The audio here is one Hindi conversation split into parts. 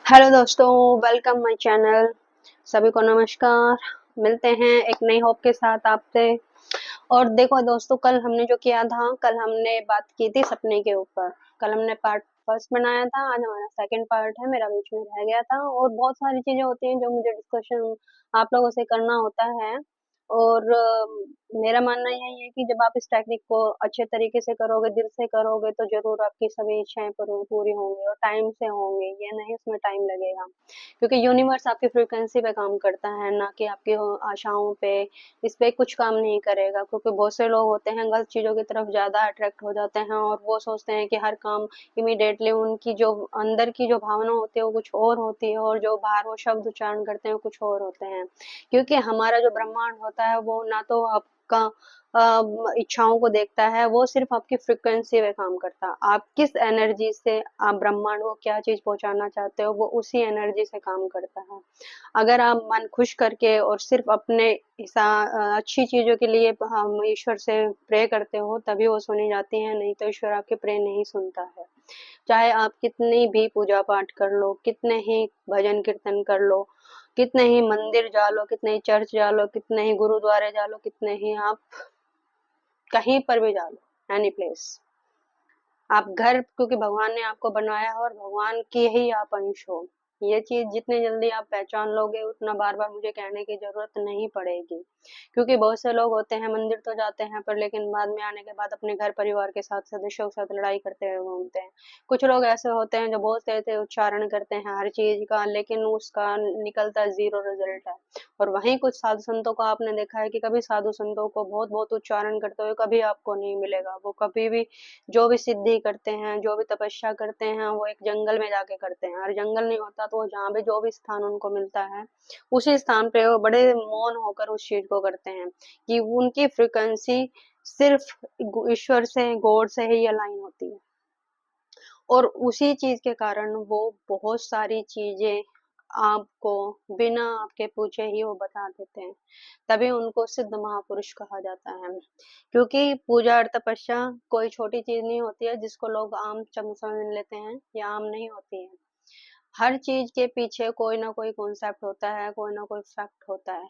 हेलो दोस्तों, वेलकम माय चैनल। सभी को नमस्कार। मिलते हैं एक नई होप के साथ आपसे। और देखो दोस्तों, कल हमने जो किया था, कल हमने बात की थी सपने के ऊपर। कल हमने पार्ट फर्स्ट बनाया था, आज हमारा सेकंड पार्ट है, मेरा बीच में रह गया था। और बहुत सारी चीजें होती हैं जो मुझे डिस्कशन आप लोगों से करना होता है। और मेरा मानना यही है कि जब आप इस टेक्निक को अच्छे तरीके से करोगे, दिल से करोगे, तो जरूर आपकी सभी इच्छाएं पूरी होंगी और टाइम से होंगी। ये नहीं उसमें टाइम लगेगा, क्योंकि यूनिवर्स आपकी फ्रीक्वेंसी पे काम करता है, ना कि आपकी आशाओं पे। इस पे कुछ काम नहीं करेगा, क्योंकि बहुत से लोग होते हैं गलत चीजों की तरफ ज्यादा अट्रैक्ट हो जाते हैं और वो सोचते हैं कि हर काम इमीडिएटली, उनकी जो अंदर की जो भावना होती है वो कुछ और होती है और जो बाहर वो शब्द उच्चारण करते हैं वो कुछ और होते हैं। क्योंकि हमारा जो ब्रह्मांड होता है वो ना तो आपका इच्छाओं को देखता है, वो सिर्फ आपकी फ्रीक्वेंसी पे काम करता है। आप किस एनर्जी से आप ब्रह्मांड को क्या चीज पहुंचाना चाहते हो, वो उसी एनर्जी से काम करता है। अगर आप मन खुश करके और सिर्फ अपने अच्छी चीजों के लिए हम ईश्वर से प्रे करते हो, तभी वो सुनी जाती है, नहीं तो ईश्वर आपके प्रे नहीं सुनता है। चाहे आप कितनी भी पूजा पाठ कर लो, कितने ही भजन कीर्तन कर लो, कितने ही मंदिर जा लो, कितने ही चर्च जा लो, कितने ही गुरुद्वारे जा लो, कितने ही आप कहीं पर भी जा लो, एनी प्लेस। आप घर, क्योंकि भगवान ने आपको बनाया है और भगवान के ही आप अंश हो। ये चीज जितने जल्दी आप पहचान लोगे, उतना बार बार मुझे कहने की जरूरत नहीं पड़ेगी। क्योंकि बहुत से लोग होते हैं, मंदिर तो जाते हैं पर लेकिन बाद में आने के बाद अपने घर परिवार के साथ सदस्यों के साथ लड़ाई करते हुए घूमते हैं। कुछ लोग ऐसे होते हैं जो बहुत तेज तेज उच्चारण करते हैं हर चीज का, लेकिन उसका निकलता जीरो रिजल्ट है। और वहीं कुछ साधु संतों को आपने देखा है कि कभी साधु संतों को बहुत बहुत उच्चारण करते हुए कभी आपको नहीं मिलेगा। वो कभी भी जो भी सिद्धि करते हैं, जो भी तपस्या करते हैं, वो एक जंगल में जाके करते हैं। और जंगल नहीं होता तो वो जहाँ भी जो भी स्थान उनको मिलता है, उसी स्थान पे वो बड़े मौन होकर उस चीज को करते हैं, कि उनकी फ्रिक्वेंसी सिर्फ ईश्वर से, गॉड से ही अलाइन होती है। और उसी चीज के कारण वो बहुत सारी चीजें आपको बिना आपके पूछे ही वो बता देते हैं। तभी उनको सिद्ध महापुरुष कहा जाता है। क्योंकि पूजा और तपस्या कोई छोटी चीज नहीं होती है जिसको लोग आम समझ लेते हैं, या आम नहीं होती है। हर चीज के पीछे कोई ना कोई कॉन्सेप्ट होता है, कोई ना कोई फैक्ट होता है।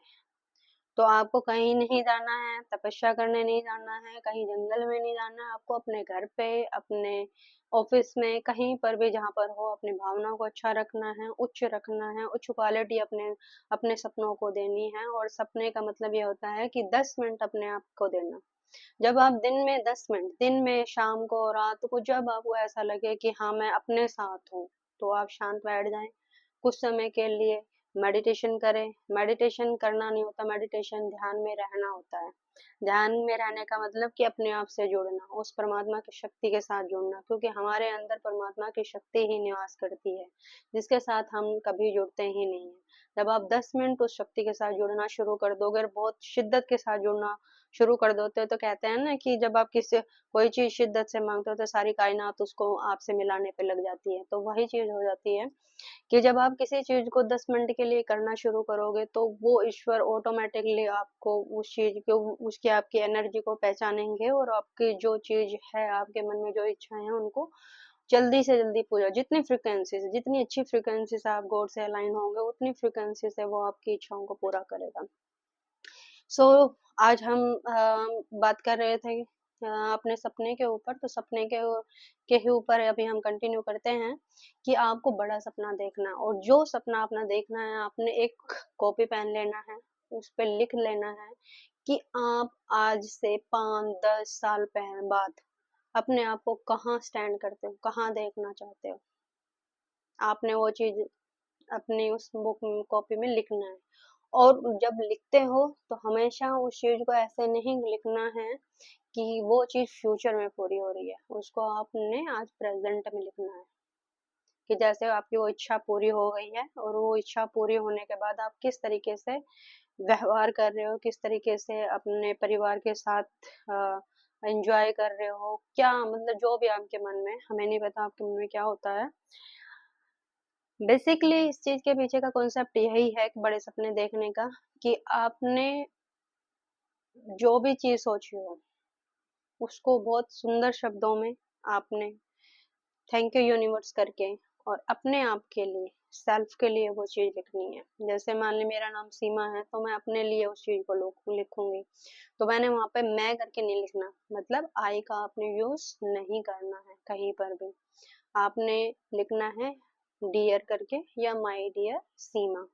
तो आपको कहीं नहीं जाना है, तपस्या करने नहीं जाना है, कहीं जंगल में नहीं जाना है। आपको अपने घर पे, अपने ऑफिस में, कहीं पर भी जहाँ पर हो, अपनी भावना को अच्छा रखना है, उच्च रखना है। उच्च क्वालिटी अपने अपने सपनों को देनी है। और सपने का मतलब ये होता है कि 10 मिनट अपने आप को देना। जब आप दिन में 10 मिनट, दिन में, शाम को, रात को, जब आपको ऐसा लगे कि हाँ मैं अपने साथ हूँ, तो आप शांत बैठ जाएं कुछ समय के लिए। मेडिटेशन करें। मेडिटेशन करना नहीं होता, मेडिटेशन ध्यान में रहना होता है। ध्यान में रहने का मतलब कि अपने आप से जुड़ना, उस परमात्मा की शक्ति के साथ जुड़ना, क्योंकि हमारे अंदर परमात्मा की शक्ति ही निवास करती है, जिसके साथ हम कभी जुड़ते ही नहीं है। जब आप 10 मिनट उस शक्ति के साथ जुड़ना शुरू कर दोगे, और बहुत शिद्दत के साथ जुड़ना शुरू कर देते हो, तो कहते हैं ना कि जब आप किसी कोई चीज शिद्दत से मांगते हो तो सारी कायनात उसको आपसे मिलाने पे लग जाती है। तो वही चीज हो जाती है कि जब आप किसी चीज को 10 मिनट के लिए करना शुरू करोगे, तो वो ईश्वर ऑटोमेटिकली आपको उस चीज को, उसकी आपकी एनर्जी को पहचानेंगे, और आपकी जो चीज है, आपके मन में जो इच्छाएं हैं, उनको जल्दी से जल्दी पूरा। जितनी फ्रिक्वेंसी से, जितनी अच्छी फ्रिक्वेंसी से आप गॉड से अलाइन होंगे, उतनी फ्रिक्वेंसी से वो आपकी इच्छाओं को पूरा करेगा। सो आज हम बात कर रहे थे अपने सपने के ऊपर। तो सपने के ही ऊपर अभी हम कंटिन्यू करते हैं कि आपको बड़ा सपना देखना है। और जो सपना अपना देखना है, आपने एक कॉपी पेन लेना है, उस पे लिख लेना है कि आप आज से 5-10 साल बाद अपने आप को कहाँ स्टैंड करते हो, कहाँ देखना चाहते हो। आपने वो चीज अपनी उस बुक कॉपी में लिखना है। और जब लिखते हो तो हमेशा उस चीज को ऐसे नहीं लिखना है कि वो चीज फ्यूचर में पूरी हो रही है। उसको आपने आज प्रेजेंट में लिखना है, कि जैसे आपकी वो इच्छा पूरी हो गई है, और वो इच्छा पूरी होने के बाद आप किस तरीके से व्यवहार कर रहे हो, किस तरीके से अपने परिवार के साथ एंजॉय कर रहे हो, क्या मतलब जो भी आपके मन में, हमें नहीं पता आपके मन में क्या होता है। बेसिकली इस चीज के पीछे का कॉन्सेप्ट यही है कि बड़े सपने देखने का, कि आपने जो भी चीज सोची हो, उसको बहुत सुंदर शब्दों में आपने थैंक यू यूनिवर्स करके, और अपने आप के लिए, सेल्फ के लिए वो चीज लिखनी है। जैसे मान ली मेरा नाम सीमा है, तो मैं अपने लिए उस चीज को लिखूंगी, तो मैंने वहां पे मैं करके नहीं लिखना, मतलब आई का आपने यूज नहीं करना है कहीं पर भी। आपने लिखना है डियर करके या माय डियर सीमा।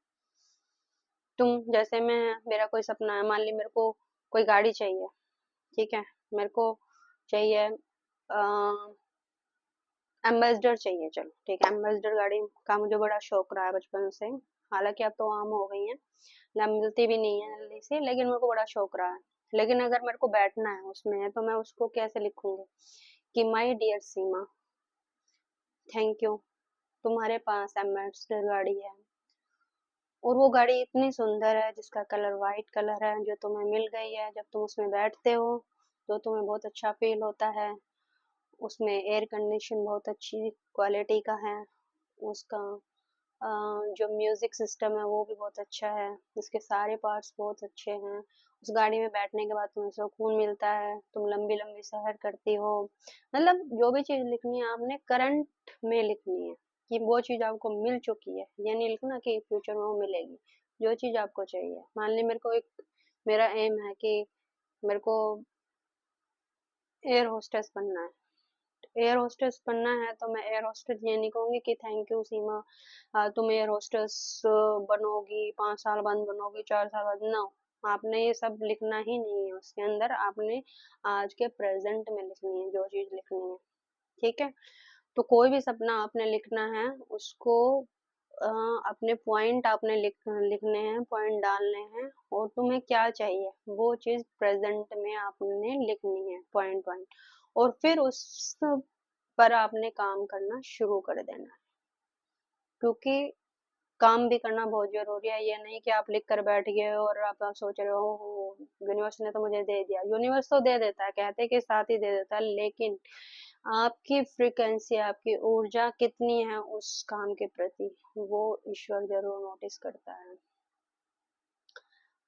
तुम जैसे मैं, मेरा कोई सपना है, मान ली मेरे को कोई गाड़ी चाहिए, ठीक है, मेरे को चाहिए एम्बेसडर चाहिए, चलो ठीक है, एम्बेसडर गाड़ी का मुझे बड़ा शौक रहा है बचपन से। हालांकि अब तो आम हो गई है, मिलती भी नहीं है जल्दी से, लेकिन मेरे को बड़ा शौक रहा है। लेकिन अगर मेरे को बैठना है उसमें, तो मैं उसको कैसे लिखूंगी कि my dear Seema, thank you, तुम्हारे पास एम्बेसडर गाड़ी है, और वो गाड़ी इतनी सुंदर है जिसका कलर वाइट कलर है, जो तुम्हें मिल गई है। जब तुम उसमें बैठते हो तो तुम्हें बहुत अच्छा फील होता है। उसमें एयर कंडीशन बहुत अच्छी क्वालिटी का है, उसका अ, जो म्यूजिक सिस्टम है वो भी बहुत अच्छा है, उसके सारे पार्ट्स बहुत अच्छे हैं। उस गाड़ी में बैठने के बाद तुम्हें सुकून मिलता है, तुम लंबी लंबी सफर करती हो। मतलब जो भी चीज लिखनी है आपने करंट में लिखनी है, कि वो चीज आपको मिल चुकी है, ये नहीं लिखना कि फ्यूचर में वो मिलेगी। जो चीज आपको चाहिए, मान ली मेरे को एक, मेरा एम है कि मेरे को एयर होस्टेस बनना है। एयर होस्टेस बनना है तो मैं एयर होस्टेस ये नहीं कहूंगी कि थैंक यू सीमा, तुम एयर होस्टेस बनोगी, 5 साल बाद बनोगी, 4 साल बाद, नो। आपने ये सब लिखना ही नहीं है उसके अंदर, आपने आज के प्रेजेंट में लिखनी है जो चीज लिखनी है, ठीक है। तो कोई भी सपना आपने लिखना है, उसको अ, अपने पॉइंट आपने लिखने हैं, पॉइंट डालने हैं, और तुम्हें क्या चाहिए वो चीज प्रेजेंट में आपने लिखनी है, पॉइंट पॉइंट, और फिर उस पर आपने काम करना शुरू कर देना है। क्योंकि काम भी करना बहुत जरूरी है, ये नहीं कि आप लिख कर बैठ गए और आप सोच रहे हो यूनिवर्स ने तो मुझे दे दिया। यूनिवर्स तो दे देता है, कहते के साथ ही दे देता है, लेकिन आपकी फ्रीक्वेंसी, आपकी ऊर्जा कितनी है उस काम के प्रति, वो ईश्वर जरूर नोटिस करता है।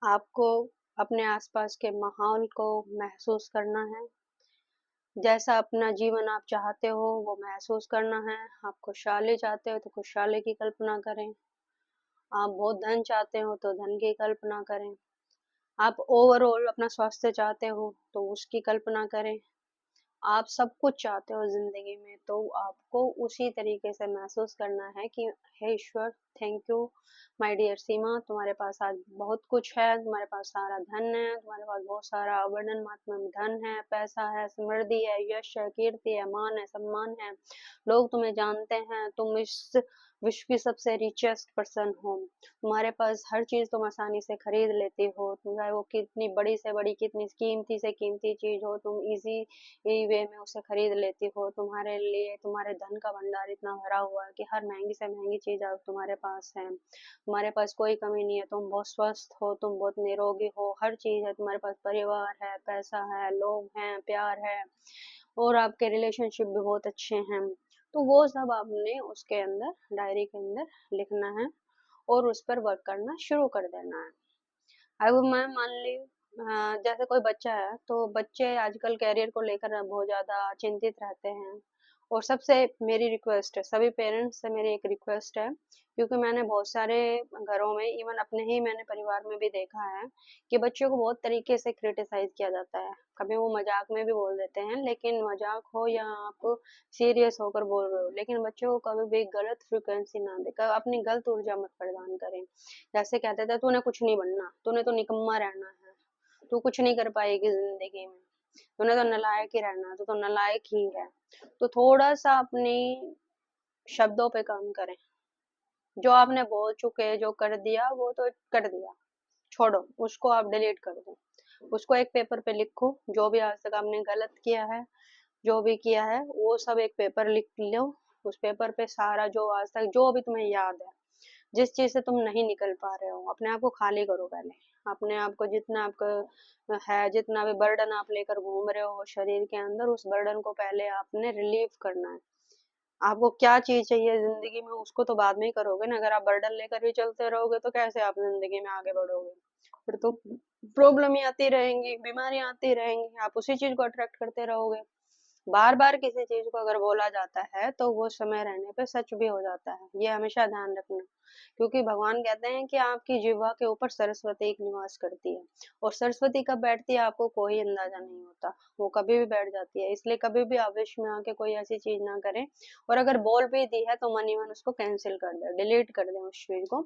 आपको अपने आसपास के माहौल को महसूस करना है, जैसा अपना जीवन आप चाहते हो वो महसूस करना है। आप खुशहाली चाहते हो तो खुशहाली की कल्पना करें, आप बहुत धन चाहते हो तो धन की कल्पना करें, आप ओवरऑल अपना स्वास्थ्य चाहते हो तो उसकी कल्पना करें। आप सब कुछ चाहते हो जिंदगी में, तो आपको उसी तरीके से महसूस करना है कि हे ईश्वर, थैंक यू माय डियर सीमा, तुम्हारे पास आज बहुत कुछ है, तुम्हारे पास सारा धन है, तुम्हारे पास बहुत सारा अवर्णन मात्रा में धन है, पैसा है, समृद्धि है, यश है, कीर्ति है, मान है, सम्मान है, लोग तुम्हें जानते हैं, तुम इस विश्व की सबसे रिचेस्ट पर्सन हो, तुम्हारे पास हर चीज तुम आसानी से खरीद लेती हो, चाहे वो कितनी बड़ी से बड़ी, कितनी कीमती से कीमती चीज हो, तुम इजी वे में उसे खरीद लेती हो। तुम्हारे लिए तुम्हारे धन का भंडार इतना भरा हुआ है कि हर महंगी से महंगी चीज अब तुम्हारे पास है, तुम्हारे पास कोई कमी नहीं है, तुम बहुत स्वस्थ हो, तुम बहुत निरोगी हो, हर चीज है तुम्हारे पास, परिवार है, पैसा है, लोग हैं, प्यार है, और आपके रिलेशनशिप भी बहुत अच्छे हैं। तो वो सब आपने उसके अंदर, डायरी के अंदर लिखना है, और उस पर वर्क करना शुरू कर देना है। अब मैं मान ली जैसे कोई बच्चा है, तो बच्चे आजकल कैरियर को लेकर बहुत ज्यादा चिंतित रहते हैं। और सबसे मेरी रिक्वेस्ट है, सभी पेरेंट्स से मेरी एक रिक्वेस्ट है, क्योंकि मैंने बहुत सारे घरों में, इवन अपने ही मैंने परिवार में भी देखा है कि बच्चों को बहुत तरीके से क्रिटिसाइज किया जाता है। कभी वो मजाक में भी बोल देते हैं, लेकिन मजाक हो या आप सीरियस होकर बोल रहे हो, लेकिन बच्चों को कभी भी गलत फ्रिक्वेंसी ना देकर अपनी गलत ऊर्जा मत प्रदान करें। जैसे कहते थे तूने कुछ नहीं बनना, तूने तो निकम्मा रहना है, तू कुछ नहीं कर पाएगी जिंदगी में, तूने तो नालायक ही रहना है, तू तो नालायक ही है। तो थोड़ा सा अपनी शब्दों पे काम करें। जो आपने बोल चुके, जो कर दिया वो तो कर दिया, छोड़ो उसको, आप डिलीट कर दो उसको, एक पेपर पे लिखो जो भी आज तक आपने गलत किया है, जो भी किया है वो सब एक पेपर लिख लो। उस पेपर पे सारा जो आज तक जो भी तुम्हें याद है, जिस चीज से तुम नहीं निकल पा रहे हो, अपने आप को खाली करो पहले। अपने आप को जितना आपका है, जितना भी बर्डन आप लेकर घूम रहे हो शरीर के अंदर, उस बर्डन को पहले आपने रिलीव करना है। आपको क्या चीज चाहिए जिंदगी में, उसको तो बाद में ही करोगे ना। अगर आप बर्डन लेकर ही चलते रहोगे तो कैसे आप जिंदगी में आगे बढ़ोगे? फिर तो प्रॉब्लम ही आती रहेंगी, बीमारियां आती रहेंगी, आप उसी चीज को अट्रैक्ट करते रहोगे। बार बार किसी चीज को अगर बोला जाता है तो वो समय रहने पे सच भी हो जाता है, ये हमेशा ध्यान रखना। क्योंकि भगवान कहते हैं कि आपकी जिह्वा के ऊपर सरस्वती एक निवास करती है, और सरस्वती कब बैठती है आपको कोई अंदाजा नहीं होता, वो कभी भी बैठ जाती है। इसलिए कभी भी आवेश में आके कोई ऐसी चीज ना करें, और अगर बोल भी दी है तो मन ही मन उसको कैंसिल कर दे, डिलीट कर दे उस चीज को,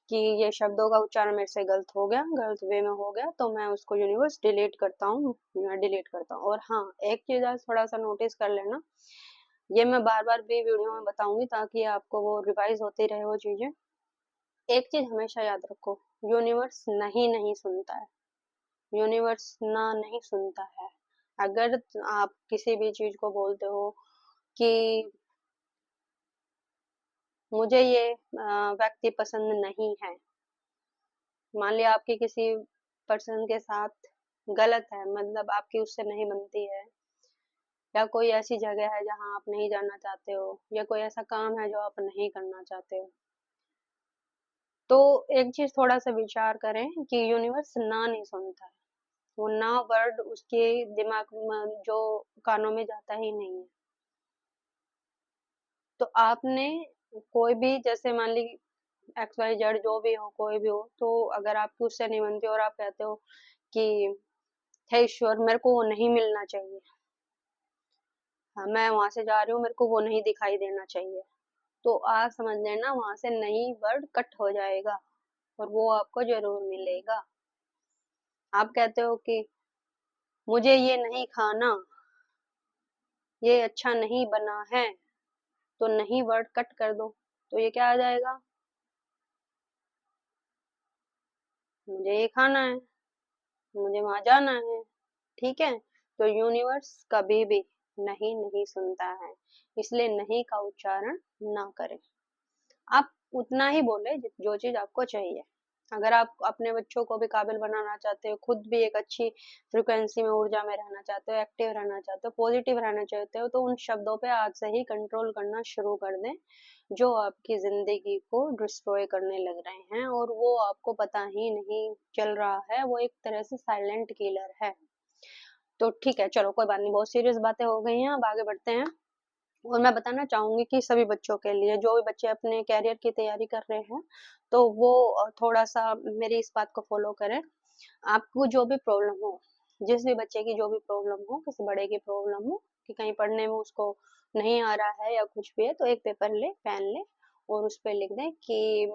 कि ये शब्दों का उच्चारण मेरे से गलत हो गया, गलत वे में हो गया, तो मैं उसको यूनिवर्स डिलीट करता हूँ, मैं डिलीट करता हूँ। और हाँ, एक चीज आज थोड़ा सा नोटिस कर लेना, ये मैं बार बार भी वीडियो में बताऊंगी ताकि आपको वो रिवाइज होती रहे वो चीजें। एक चीज हमेशा याद रखो, यूनिवर्स नहीं नहीं सुनता है, यूनिवर्स ना नहीं सुनता है। अगर आप किसी भी चीज को बोलते हो कि मुझे ये व्यक्ति पसंद नहीं है, मान लिया आपकी किसी पर्सन के साथ गलत है, मतलब आपकी उससे नहीं बनती है, या कोई ऐसी जगह है जहां आप नहीं जाना चाहते हो, या कोई ऐसा काम है जो आप नहीं करना चाहते हो, तो एक चीज थोड़ा सा विचार करें कि यूनिवर्स ना नहीं सुनता है, वो ना वर्ड उसके दिमाग में जो कानों में जाता ही नहीं है। तो आपने कोई भी, जैसे मान ली एक्स वाई जेड जो भी हो, कोई भी हो, तो अगर आपकी उससे नहीं बनती और आप कहते हो कि हे ईश्वर मेरे को वो नहीं मिलना चाहिए, हाँ मैं वहां से जा रही हूँ, मेरे को वो नहीं दिखाई देना चाहिए, तो आप समझ लेना वहां से नहीं वर्ड कट हो जाएगा, और वो आपको जरूर मिलेगा। आप कहते हो कि मुझे ये नहीं खाना, ये अच्छा नहीं बना है, तो नहीं वर्ड कट कर दो, तो ये क्या आ जाएगा, मुझे ये खाना है, मुझे वहां जाना है। ठीक है, तो यूनिवर्स कभी भी नहीं नहीं सुनता है, इसलिए नहीं का उच्चारण ना करें। आप उतना ही बोले जो चीज आपको चाहिए। अगर आप अपने बच्चों को भी काबिल बनाना चाहते हो, खुद भी एक अच्छी फ्रिक्वेंसी में ऊर्जा में रहना चाहते हो, एक्टिव रहना चाहते हो, पॉजिटिव रहना चाहते हो, तो उन शब्दों पे आज से ही कंट्रोल करना शुरू कर दें जो आपकी जिंदगी को डिस्ट्रॉय करने लग रहे हैं, और वो आपको पता ही नहीं चल रहा है, वो एक तरह से साइलेंट किलर है। तो ठीक है, चलो कोई बात नहीं, बहुत सीरियस बातें हो गई हैं, अब आगे बढ़ते हैं। और मैं बताना चाहूंगी कि सभी बच्चों के लिए, जो भी बच्चे अपने कैरियर की तैयारी कर रहे हैं, तो वो थोड़ा सा मेरी इस बात को फॉलो करें। आपको जो भी प्रॉब्लम हो, जिस भी बच्चे की जो भी प्रॉब्लम हो, किसी बड़े की प्रॉब्लम हो कि कहीं पढ़ने में उसको नहीं आ रहा है या कुछ भी है, तो एक पेपर ले, पेन ले, और उस पर लिख दें कि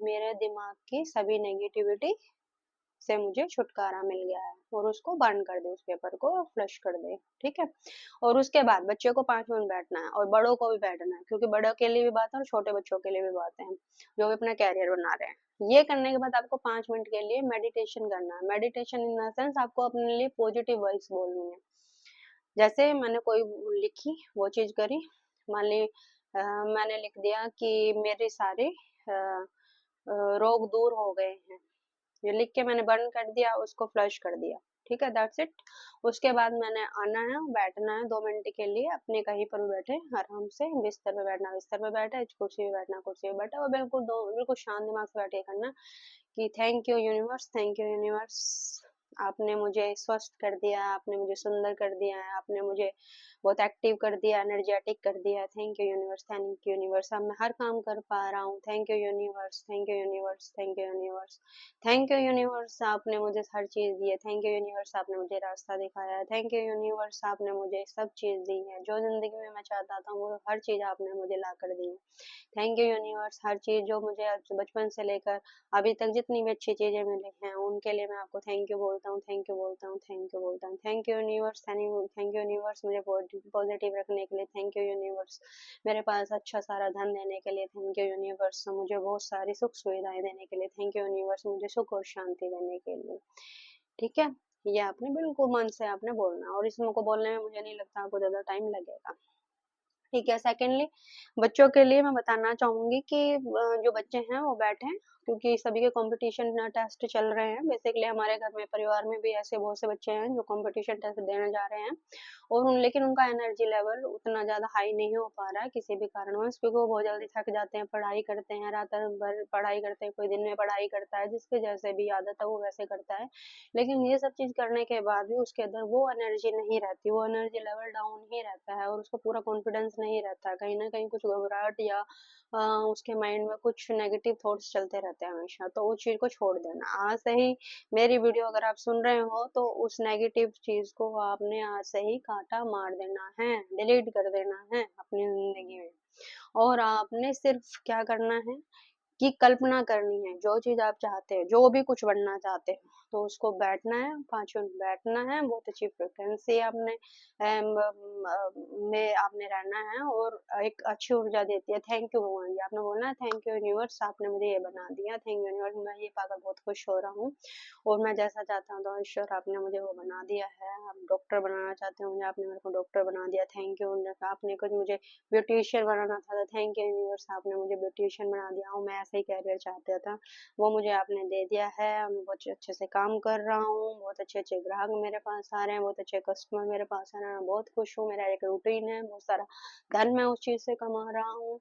मेरे दिमाग की सभी नेगेटिविटी से मुझे छुटकारा मिल गया है, और उसको बर्न कर दे, उस पेपर को फ्लश कर दे। ठीक है, और उसके बाद बच्चे को 5 मिनट बैठना है, और बड़ों को भी बैठना है, क्योंकि बड़ों के लिए भी बात है और छोटे बच्चों के लिए भी बात है, जो भी अपना कैरियर बना रहे हैं। ये करने के बाद आपको 5 मिनट के लिए मेडिटेशन करना है। मेडिटेशन इन द सेंस आपको अपने लिए पॉजिटिव वर्ड्स बोलनी है। जैसे मैंने कोई लिखी वो चीज करी, मान ली मैंने लिख दिया कि मेरे सारे रोग दूर हो गए हैं, ये लिख के मैंने बर्न कर दिया, उसको फ्लश कर दिया। ठीक है, दैट्स इट। उसके बाद मैंने आना है, बैठना है 2 मिनट के लिए, अपने कहीं पर भी बैठे आराम से, बिस्तर पे बैठना बिस्तर पे बैठे, कुर्सी पे बैठना कुर्सी पे बैठे, और बिल्कुल शांत दिमाग से बैठे करना कि thank you universe, thank you universe, आपने मुझे स्वस्थ कर दिया, आपने मुझे सुंदर कर दिया है, आपने मुझे बहुत एक्टिव कर दिया, एनर्जेटिक कर दिया, thank you universe, thank you universe, अब मैं हर काम कर पा रहा हूँ, thank you universe, thank you universe, thank you universe, thank you universe, आपने मुझे हर चीज दी है, थैंक यू यूनिवर्स, आपने मुझे रास्ता दिखाया है, थैंक यू यूनिवर्स, आपने मुझे सब चीज दी है, जो जिंदगी में मैं चाहता था वो हर चीज आपने मुझे ला कर दी है। थैंक यू यूनिवर्स, हर चीज जो मुझे बचपन से लेकर अभी तक जितनी भी अच्छी चीजें मिली हैं उनके लिए मैं आपको थैंक यू बोलता हूँ, थैंक यू बोलता हूँ, थैंक यू बोलता हूँ, thank you universe, thank you universe, मुझे पॉजिटिव रखने के लिए थैंक यू यूनिवर्स, मेरे पास अच्छा सारा धन देने के लिए थैंक यू यूनिवर्स, मुझे बहुत सारी सुख सुविधाएं देने के लिए थैंक यू यूनिवर्स, मुझे सुख और शांति देने के लिए। ठीक है, ये आपने बिल्कुल मन से आपने बोलना, और इसमें को बोलने में मुझे नहीं लगता आपको ज्यादा टाइम लगेगा। ठीक है। सेकेंडली, बच्चों के लिए मैं बताना चाहूँगी कि जो बच्चे हैं वो बैठें, क्योंकि सभी के कॉम्पिटिशन टेस्ट चल रहे हैं। बेसिकली हमारे घर में, परिवार में भी ऐसे बहुत से बच्चे हैं जो कॉम्पिटिशन टेस्ट देने जा रहे हैं, और लेकिन उनका एनर्जी लेवल उतना ज़्यादा हाई नहीं हो पा रहा है किसी भी कारणवश, क्योंकि वो बहुत जल्दी थक जाते हैं, पढ़ाई करते हैं, रात भर पढ़ाई करते हैं, कोई दिन में पढ़ाई करता है, जिसके जैसे भी आदत है वो वैसे करता है। लेकिन ये सब चीज़ करने के बाद भी उसके अंदर वो एनर्जी नहीं रहती, वो एनर्जी लेवल डाउन ही रहता है, और उसको पूरा कॉन्फिडेंस नहीं रहता है। कहीं न कहीं कुछ घबराहट या उसके माइंड में कुछ नेगेटिव थॉट्स चलते रहते हैं हमेशा, तो उस चीज़ को छोड़ देना। आज से ही मेरी वीडियो अगर आप सुन रहे हो तो उस नेगेटिव चीज़ को आपने आज से ही काँटा मार देना है, डिलीट कर देना है अपनी ज़िंदगी में। और आपने सिर्फ़ क्या करना है की कल्पना करनी है, जो चीज़ आप चाहते हो, जो भी कुछ बनना चाहते हो, तो उसको बैठना है, 5 मिनट बैठना है, बहुत अच्छी फ्रीक्वेंसी आपने में आपने रहना है, और एक अच्छी ऊर्जा देती है। थैंक यू भगवान जी, आपने बोलना है थैंक यू यूनिवर्स, आपने मुझे ये बना दिया, थैंक यू यूनिवर्स, मैं ये पाकर बहुत खुश हो रहा हूँ, और मैं जैसा चाहता हूँ तो ईश्वर आपने मुझे वो बना दिया है। आप डॉक्टर बनाना चाहते हो मुझे, आपने मेरे को डॉक्टर बना दिया, थैंक यू। आपने कुछ मुझे ब्यूटिशियन बनाना था, तो थैंक यू यूनिवर्स, आपने मुझे ब्यूटिशियन बना दिया हूँ, मैं ऐसे ही करियर चाहता था, वो मुझे आपने दे दिया है। मैं बहुत अच्छे से काम कर रहा हूँ, बहुत अच्छे-अच्छे ग्राहक मेरे पास आ रहे हैं, बहुत अच्छे कस्टमर मेरे पास आ रहे हैं, मैं बहुत खुश हूँ, मेरा एक रूटीन है, बहुत सारा धन मैं उस चीज़ से कमा रहा हूँ।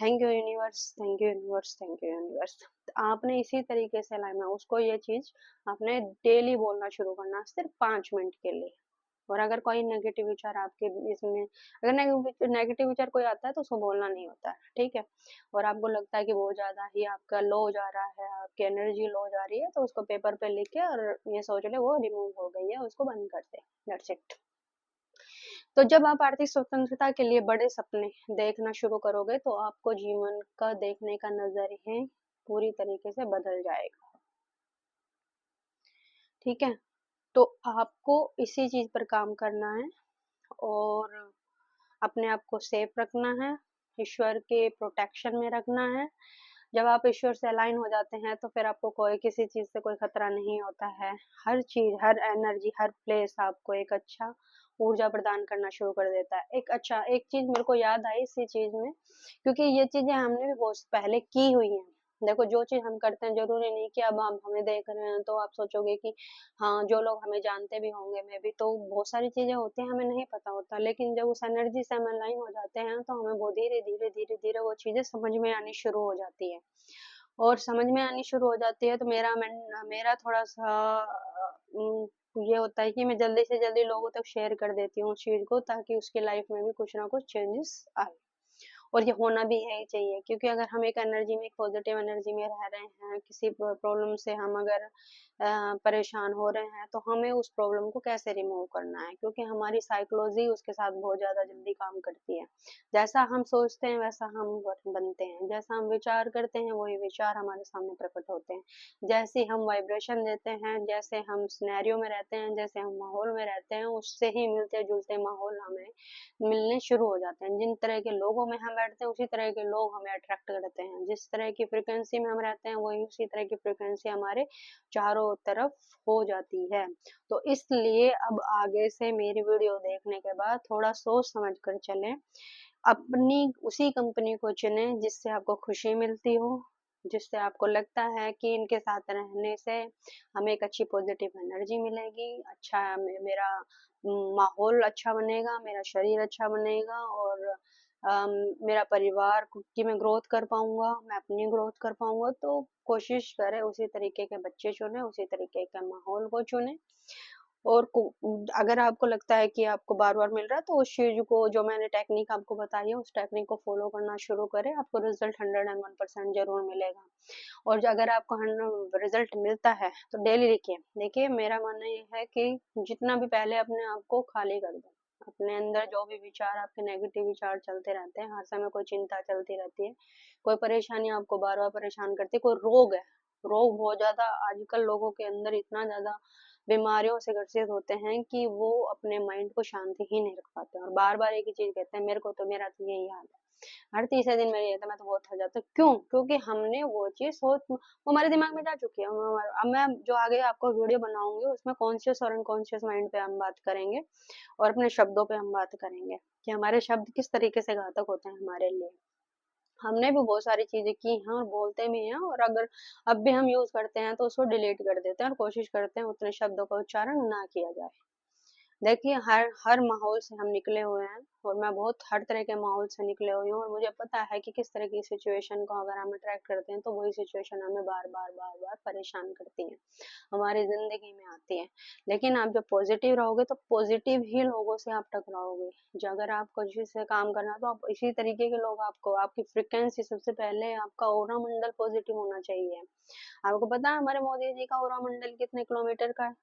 Thank you universe, thank you universe, thank you universe. आपने इसी तरीके से लाइफ में उसको ये चीज़ आपने डेली बोलना शुरू करना, सिर्फ 5 मिनट के लिए। और अगर कोई नेगेटिव विचार आपके इसमें, अगर नेगेटिव विचार कोई आता है तो उसको बोलना नहीं होता है, ठीक है? और आपको लगता है कि बहुत ज़्यादा ही आपका लो जा रहा है, आपकी एनर्जी लो जा रही है, तो उसको पेपर पे लिख के और ये सोच ले वो रिमूव हो गई है, उसको बंद कर दे, दैट्स इट। तो जब आप आर्थिक स्वतंत्रता के लिए बड़े सपने देखना शुरू करोगे, तो आपको जीवन का देखने का नज़रिया पूरी तरीके से बदल जाएगा, ठीक है? तो आपको इसी चीज़ पर काम करना है, और अपने आप को सेफ रखना है, ईश्वर के प्रोटेक्शन में रखना है। जब आप ईश्वर से अलाइन हो जाते हैं तो फिर आपको कोई किसी चीज़ से कोई खतरा नहीं होता है। हर चीज़, हर एनर्जी, हर प्लेस आपको एक अच्छा ऊर्जा प्रदान करना शुरू कर देता है। एक चीज़ मेरे को याद आई इसी चीज़ में, क्योंकि ये चीज़ें हमने भी बहुत पहले की हुई हैं। देखो, जो चीज़ हम करते हैं ज़रूरी नहीं कि अब आप हमें देख रहे हैं तो आप सोचोगे कि हाँ, जो लोग हमें जानते भी होंगे मे बी, तो बहुत सारी चीज़ें होती हैं हमें नहीं पता होता, लेकिन जब उस एनर्जी से हम अलाइन हो जाते हैं तो हमें वो धीरे-धीरे, धीरे-धीरे वो चीज़ें समझ में आनी शुरू हो जाती है। और समझ में आनी शुरू हो जाती है तो मेरा थोड़ा-सा ये होता है कि मैं जल्दी से जल्दी लोगों तक शेयर कर देती हूँ उस चीज़ को, ताकि उसकी लाइफ में भी कुछ ना कुछ चेंजेस आए। और ये होना भी है ही चाहिए, क्योंकि अगर हम एक एनर्जी में, एक पॉजिटिव एनर्जी में रह रहे हैं, किसी प्रॉब्लम से हम अगर परेशान हो रहे हैं, तो हमें उस प्रॉब्लम को कैसे रिमूव करना है, क्योंकि हमारी साइकोलॉजी उसके साथ बहुत ज़्यादा जल्दी काम करती है। जैसा हम सोचते हैं वैसा हम बनते हैं, जैसा हम विचार करते हैं वही विचार हमारे सामने प्रकट होते हैं। जैसे हम वाइब्रेशन देते हैं, जैसे हम सिनेरियो में रहते हैं, जैसे हम माहौल में रहते हैं, उससे ही मिलते-जुलते माहौल हमें मिलने शुरू हो जाते हैं। जिन तरह के लोगों में हम बैठते हैं, उसी तरह के लोग हमें अट्रैक्ट करते हैं। जिस तरह की फ्रीक्वेंसी में हम रहते हैं, वही उसी तरह की फ्रीक्वेंसी हमारे चारों तरफ हो जाती है। तो इसलिए अब आगे से मेरी वीडियो देखने के बाद थोड़ा सोच समझ कर चलें। अपनी उसी कंपनी को चुनें जिससे आपको खुशी मिलती हो, जिससे आपको लगता है कि इनके साथ रहने से हमें एक अच्छी पॉजिटिव एनर्जी मिलेगी, अच्छा मेरा माहौल अच्छा बनेगा, मेरा शरीर अच्छा बनेगा, और मेरा परिवार की मैं ग्रोथ कर पाऊँगा, मैं अपनी ग्रोथ कर पाऊँगा। तो कोशिश करें उसी तरीके के बच्चे चुनें, उसी तरीके के माहौल को चुनें। और अगर आपको लगता है कि आपको बार-बार मिल रहा है, तो उस चीज़ को, जो मैंने टेक्निक आपको बताई है, उस टेक्निक को फ़ॉलो करना शुरू करें, आपको रिज़ल्ट 101% ज़रूर मिलेगा। और जो अगर आपको रिज़ल्ट मिलता है, तो डेली लिखिए। देखिए, मेरा मानना ये है कि जितना भी पहले अपने आप को खाली कर दो। अपने अंदर जो भी विचार, आपके नेगेटिव विचार चलते रहते हैं, हर समय कोई चिंता चलती रहती है, कोई परेशानी आपको बार-बार परेशान करती है, कोई रोग है, रोग बहुत ज़्यादा आजकल लोगों के अंदर इतना ज़्यादा बीमारियों से ग्रसित होते हैं कि वो अपने माइंड को शांति ही नहीं रख पाते, और बार-बार एक ही चीज़ कहते हैं, मेरे को तो, मेरा तो यही हाल है। हर तीसरे दिन मेरी है तो मैं तो बहुत थक जाती हूँ। क्यों? क्योंकि हमने वो चीज सोच वो हमारे दिमाग में जा चुकी है। अब मैं जो आगे आपको वीडियो बनाऊंगी उसमें कॉन्शियस और अनकॉन्शियस माइंड पे हम बात करेंगे और अपने शब्दों पे हम बात करेंगे कि हमारे शब्द किस तरीके से घातक होते हैं हमारे लिए। हमने भी बहुत सारी चीजें की हैं और बोलते भी हैं, और अगर अब भी हम यूज करते हैं तो उसको डिलीट कर देते हैं और कोशिश करते हैं उतने शब्दों का उच्चारण ना किया जाए। देखिए, हर हर माहौल से हम निकले हुए हैं और मैं बहुत हर तरह के माहौल से निकले हुई हूँ, और मुझे पता है कि किस तरह की सिचुएशन को अगर हम अट्रैक्ट करते हैं तो वही सिचुएशन हमें बार बार बार बार परेशान करती है, हमारी जिंदगी में आती है। लेकिन आप जब पॉजिटिव रहोगे तो पॉजिटिव ही लोगों से आप टकराओगे। जो अगर आपको जिससे काम करना है तो आप इसी तरीके के लोग, आपको आपकी फ्रिक्वेंसी सबसे पहले आपका ऑरा मंडल पॉजिटिव होना चाहिए। आपको पता है हमारे मोदी जी का ऑरा मंडल कितने किलोमीटर का है?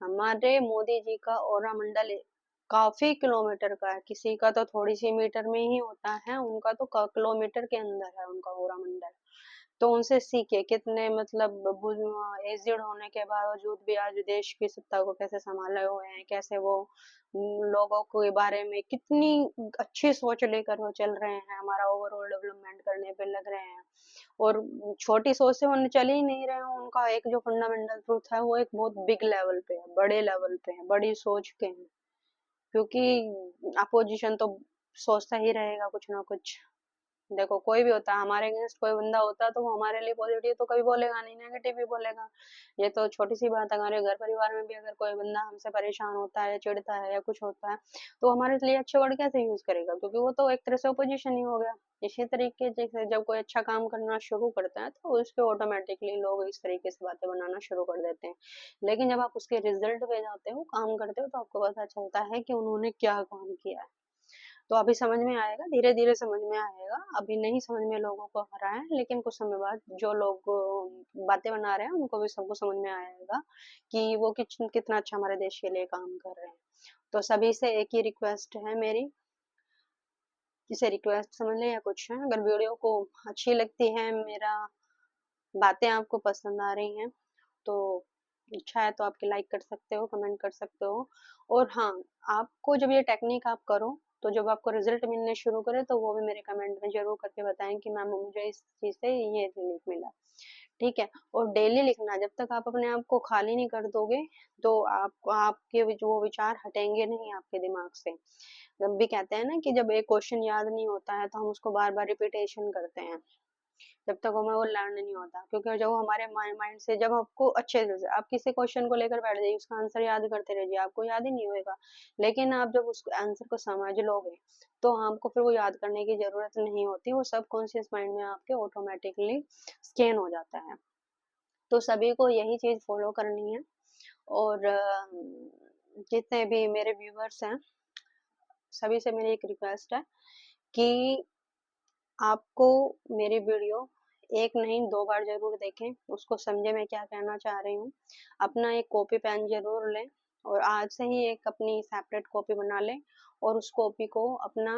हमारे मोदी जी का ऑरा मंडल काफी किलोमीटर का है, किसी का तो थोड़ी सी मीटर में ही होता है, उनका तो किलोमीटर के अंदर है उनका ऑरा मंडल। तो उनसे सीखे कितने मतलब एजेड होने के बावजूद भी आज देश की सत्ता को कैसे संभाले हुए हैं, कैसे वो लोगों के बारे में कितनी अच्छी सोच लेकर वो चल रहे हैं, हमारा ओवरऑल डेवलपमेंट करने पे लग रहे हैं। और छोटी सोच से वो चल ही नहीं रहे हैं, उनका एक जो फंडामेंटल ट्रूथ है वो एक बहुत बिग लेवल पे है, बड़े लेवल पे है, बड़ी सोच के हैं। क्योंकि अपोजिशन तो सोचता ही रहेगा कुछ ना कुछ। देखो, कोई भी होता है हमारे अगेंस्ट, कोई बंदा होता है तो वो हमारे लिए पॉजिटिव तो कभी बोलेगा नहीं, नेगेटिव ही बोलेगा। ये तो छोटी सी बात है, हमारे घर परिवार में भी अगर कोई बंदा हमसे परेशान होता है, चिढ़ता है या कुछ होता है, तो हमारे लिए अच्छे वर्ड कैसे यूज करेगा? क्योंकि वो तो एक तरह से ओपोजिशन ही हो गया। इसी तरीके से जब कोई अच्छा काम करना शुरू करता है तो उसके ऑटोमेटिकली लोग इस तरीके से बातें बनाना शुरू कर देते हैं। लेकिन जब आप उसके रिजल्ट पे जाते हो, काम करते हो, तो आपको पता चलता है कि उन्होंने क्या काम किया है। तो अभी समझ में आएगा, धीरे धीरे समझ में आएगा। अभी नहीं समझ में लोगों को आ रहा है, लेकिन कुछ समय बाद जो लोग बातें बना रहे हैं उनको भी सबको समझ में आएगा कि वो कितना अच्छा हमारे देश के लिए काम कर रहे हैं। तो सभी से एक ही रिक्वेस्ट है मेरी, इसे रिक्वेस्ट समझ लें या कुछ है, अगर वीडियो को अच्छी लगती है, मेरा बातें आपको पसंद आ रही हैं, तो अच्छा है तो आपके लाइक कर सकते हो, कमेंट कर सकते हो। और हाँ, आपको जब ये टेक्निक आप करो तो जब आपको रिजल्ट मिलने शुरू करे तो वो भी मेरे कमेंट में जरूर करके बताएं कि मैम मुझे इस चीज से ये रिलीफ मिला। ठीक है? और डेली लिखना, जब तक आप अपने आप को खाली नहीं कर दोगे तो आपके वो विचार हटेंगे नहीं आपके दिमाग से। जब भी कहते हैं ना कि जब एक क्वेश्चन याद नहीं होता है तो हम उसको बार बार रिपीटेशन करते हैं, जब तक हमें वो लर्न नहीं होता। क्योंकि जब हमारे माइंड से जब आपको अच्छे से आप किसी क्वेश्चन को लेकर बैठ जाइए, उसका आंसर याद करते रहिए, आपको याद ही नहीं होएगा। लेकिन आप जब उस आंसर को समझ लोगे तो आपको फिर वो याद करने की जरूरत नहीं होती, वो सब कॉन्शियस माइंड में आपके ऑटोमेटिकली स्कैन हो जाता है। तो सभी को यही चीज फॉलो करनी है। और जितने भी मेरे व्यूवर्स हैं, सभी से मेरी एक रिक्वेस्ट है कि आपको मेरी वीडियो एक नहीं 2 बार जरूर देखें, उसको समझे मैं क्या कहना चाह रही हूँ। अपना एक कॉपी पेन जरूर लें और आज से ही एक अपनी सेपरेट कॉपी बना लें और उस कॉपी को अपना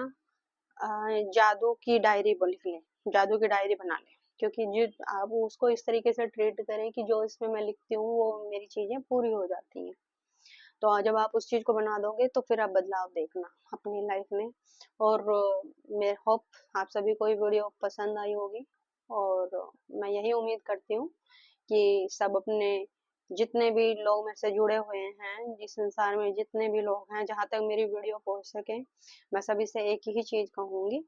जादू की डायरी लिख लें, जादू की डायरी बना लें। क्योंकि जो आप उसको इस तरीके से ट्रीट करें कि जो इसमें मैं लिखती हूँ वो मेरी चीजें पूरी हो जाती हैं। तो जब आप उस चीज को बना दोगे तो फिर आप बदलाव देखना अपनी लाइफ में। और मैं होप आप सभी को ये वीडियो पसंद आई होगी, और मैं यही उम्मीद करती हूँ कि सब अपने जितने भी लोग मेरे से जुड़े हुए हैं, जिस संसार में जितने भी लोग हैं, जहाँ तक मेरी वीडियो पहुँच सके, मैं सभी से एक ही चीज कहूंगी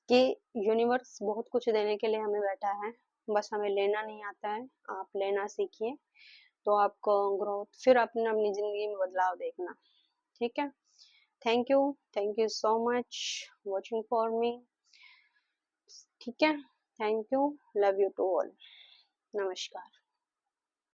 कि यूनिवर्स बहुत कुछ देने के लिए हमें बैठा है, बस हमें लेना नहीं आता है। आप लेना सीखिए तो आपको ग्रोथ, फिर अपने अपनी जिंदगी में बदलाव देखना। ठीक है? Thank you so much watching for me. ठीक है? Thank you, love you to all. नमस्कार।